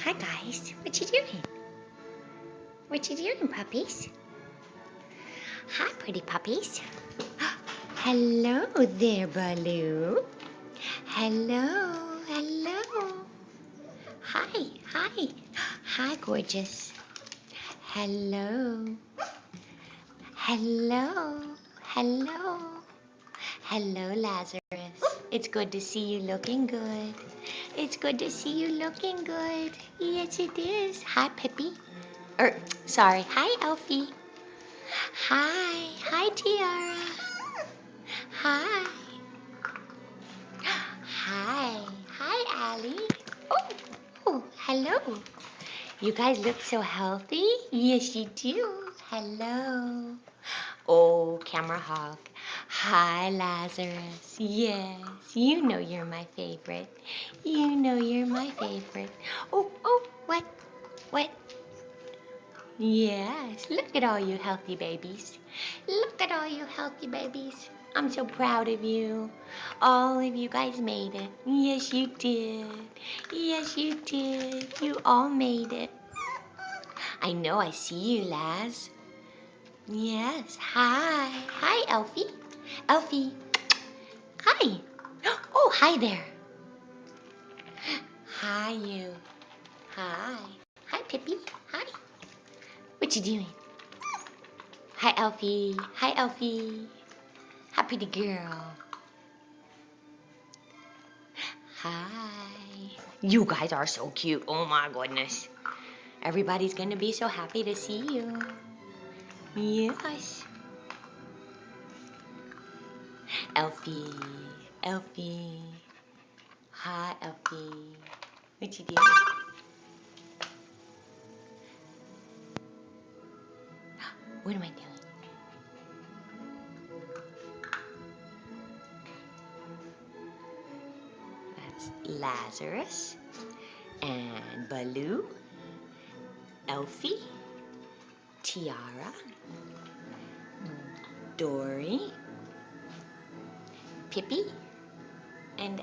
Hi guys, what you doing? What you doing, puppies? Hi, pretty puppies. Hello there, Baloo. Hello, hello. Hi, hi. Hi, gorgeous. Hello. Hello, hello. Hello, Lazarus. It's good to see you looking good. It's good to see you looking good. Yes, it is. Hi, Pippi. Sorry. Hi, Elfie. Hi. Hi, Tiara. Hi. Hi. Hi, Allie. Oh, hello. You guys look so healthy. Yes, you do. Hello. Oh, camera hog. Hi, Lazarus. Yes, you know you're my favorite. You know you're my favorite. Oh, what? What? Yes, look at all you healthy babies. Look at all you healthy babies. I'm so proud of you. All of you guys made it. Yes, you did. Yes, you did. You all made it. I know, I see you, Laz. Yes, hi. Hi, Elfie. Elfie, hi. Oh, hi there. Hi, you. Hi. Hi, Pippi. Hi. What you doing? Hi, Elfie. Hi, Elfie. Hi, pretty girl. Hi. You guys are so cute. Oh my goodness. Everybody's gonna be so happy to see you. Yes. Elfie. Elfie. Hi, Elfie. What you doing? What am I doing? That's Lazarus and Baloo, Elfie, Tiara, Dory, Pippi, and